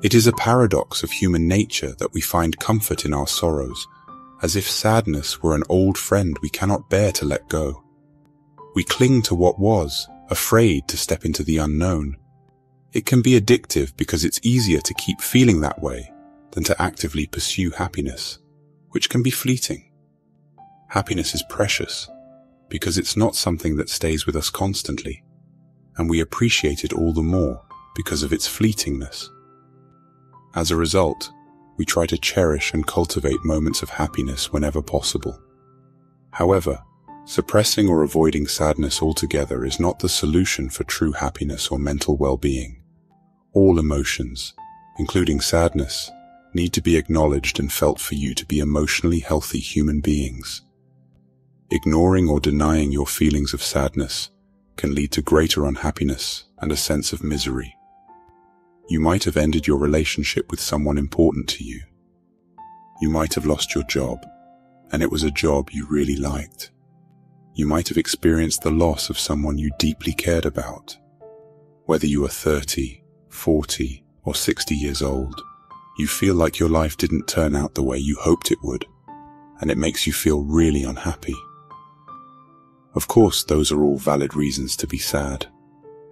It is a paradox of human nature that we find comfort in our sorrows, as if sadness were an old friend we cannot bear to let go. We cling to what was, afraid to step into the unknown. It can be addictive because it's easier to keep feeling that way than to actively pursue happiness, which can be fleeting. Happiness is precious because it's not something that stays with us constantly, and we appreciate it all the more because of its fleetingness. As a result, we try to cherish and cultivate moments of happiness whenever possible. However, suppressing or avoiding sadness altogether is not the solution for true happiness or mental well-being. All emotions, including sadness, need to be acknowledged and felt for you to be emotionally healthy human beings. Ignoring or denying your feelings of sadness can lead to greater unhappiness and a sense of misery. You might have ended your relationship with someone important to you. You might have lost your job, and it was a job you really liked. You might have experienced the loss of someone you deeply cared about. Whether you are 30, 40, or 60 years old, you feel like your life didn't turn out the way you hoped it would, and it makes you feel really unhappy. Of course, those are all valid reasons to be sad.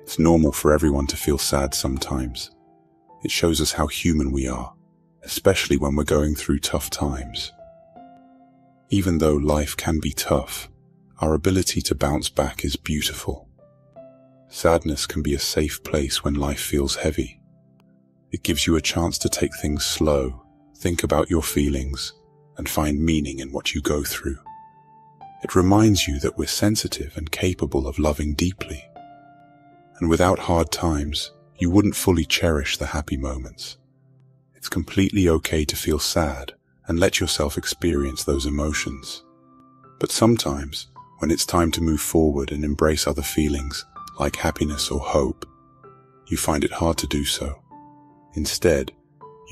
It's normal for everyone to feel sad sometimes. It shows us how human we are, especially when we're going through tough times. Even though life can be tough, our ability to bounce back is beautiful. Sadness can be a safe place when life feels heavy. It gives you a chance to take things slow, think about your feelings, and find meaning in what you go through. It reminds you that we're sensitive and capable of loving deeply. And without hard times, you wouldn't fully cherish the happy moments. It's completely okay to feel sad and let yourself experience those emotions. But sometimes, when it's time to move forward and embrace other feelings, like happiness or hope, you find it hard to do so. Instead,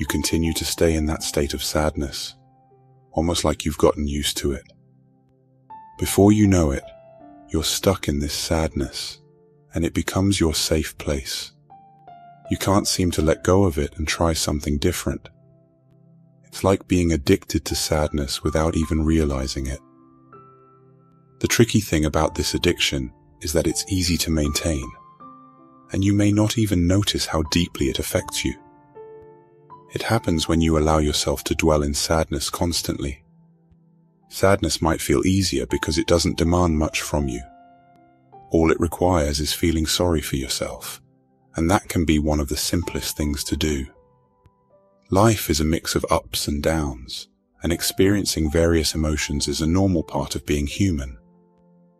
you continue to stay in that state of sadness, almost like you've gotten used to it. Before you know it, you're stuck in this sadness, and it becomes your safe place. You can't seem to let go of it and try something different. It's like being addicted to sadness without even realizing it. The tricky thing about this addiction is that it's easy to maintain, and you may not even notice how deeply it affects you. It happens when you allow yourself to dwell in sadness constantly. Sadness might feel easier because it doesn't demand much from you. All it requires is feeling sorry for yourself, and that can be one of the simplest things to do. Life is a mix of ups and downs, and experiencing various emotions is a normal part of being human.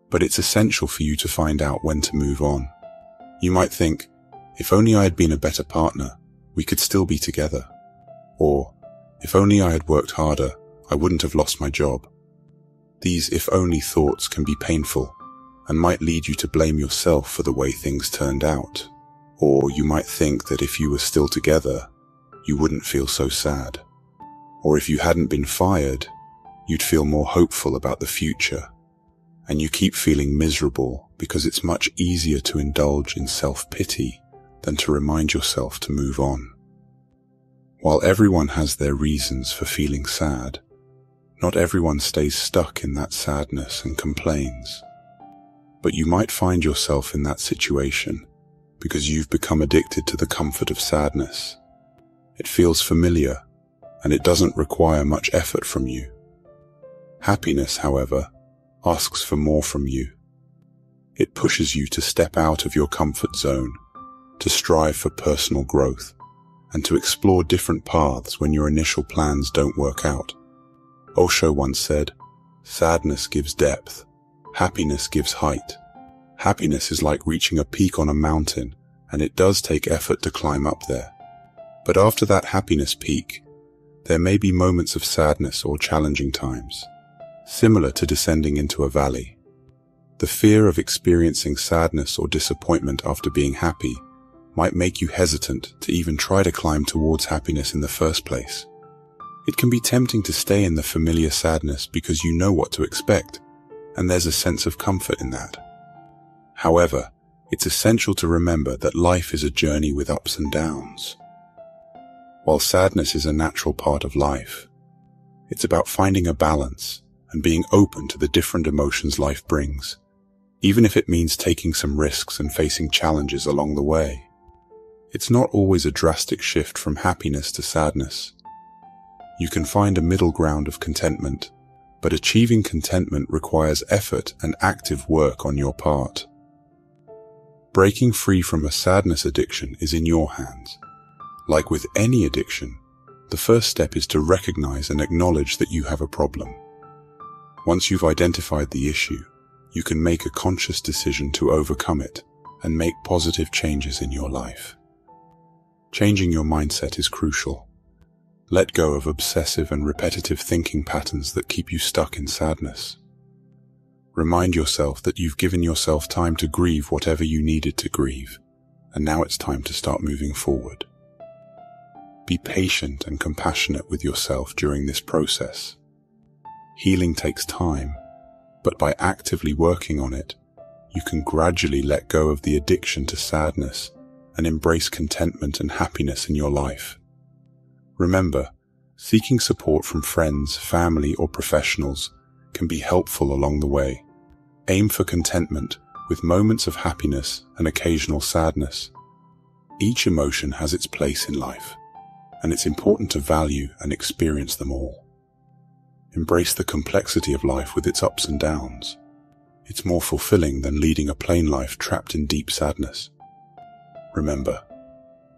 But it's essential for you to find out when to move on. You might think, if only I had been a better partner, we could still be together. Or, if only I had worked harder, I wouldn't have lost my job. These if-only thoughts can be painful and might lead you to blame yourself for the way things turned out. Or you might think that if you were still together, you wouldn't feel so sad. Or if you hadn't been fired, you'd feel more hopeful about the future. And you keep feeling miserable because it's much easier to indulge in self-pity than to remind yourself to move on. While everyone has their reasons for feeling sad, not everyone stays stuck in that sadness and complains. But you might find yourself in that situation because you've become addicted to the comfort of sadness. It feels familiar, and it doesn't require much effort from you. Happiness, however, asks for more from you. It pushes you to step out of your comfort zone, to strive for personal growth, and to explore different paths when your initial plans don't work out. Osho once said, "Sadness gives depth, happiness gives height." Happiness is like reaching a peak on a mountain, and it does take effort to climb up there. But after that happiness peak, there may be moments of sadness or challenging times, similar to descending into a valley. The fear of experiencing sadness or disappointment after being happy might make you hesitant to even try to climb towards happiness in the first place. It can be tempting to stay in the familiar sadness because you know what to expect, and there's a sense of comfort in that. However, it's essential to remember that life is a journey with ups and downs. while sadness is a natural part of life. It's about finding a balance and being open to the different emotions life brings, even if it means taking some risks and facing challenges along the way. It's not always a drastic shift from happiness to sadness. You can find a middle ground of contentment, but achieving contentment requires effort and active work on your part. Breaking free from a sadness addiction is in your hands. Like with any addiction, the first step is to recognize and acknowledge that you have a problem. Once you've identified the issue, you can make a conscious decision to overcome it and make positive changes in your life. Changing your mindset is crucial. Let go of obsessive and repetitive thinking patterns that keep you stuck in sadness. Remind yourself that you've given yourself time to grieve whatever you needed to grieve, and now it's time to start moving forward. Be patient and compassionate with yourself during this process. Healing takes time, but by actively working on it, you can gradually let go of the addiction to sadness and embrace contentment and happiness in your life. Remember, seeking support from friends, family, or professionals can be helpful along the way. Aim for contentment with moments of happiness and occasional sadness. Each emotion has its place in life, and it's important to value and experience them all. Embrace the complexity of life with its ups and downs. It's more fulfilling than leading a plain life trapped in deep sadness. Remember,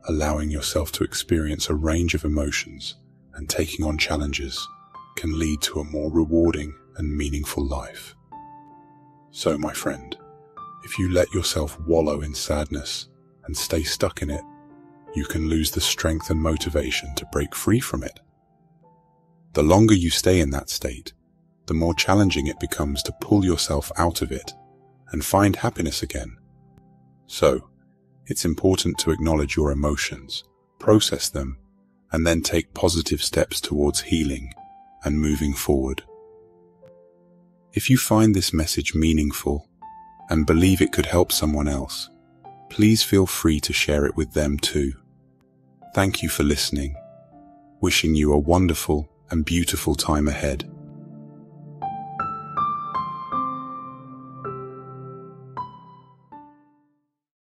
allowing yourself to experience a range of emotions and taking on challenges can lead to a more rewarding and meaningful life. So, my friend, if you let yourself wallow in sadness and stay stuck in it, you can lose the strength and motivation to break free from it. The longer you stay in that state, the more challenging it becomes to pull yourself out of it and find happiness again. So, it's important to acknowledge your emotions, process them, and then take positive steps towards healing and moving forward. If you find this message meaningful and believe it could help someone else, please feel free to share it with them too. Thank you for listening. Wishing you a wonderful and beautiful time ahead.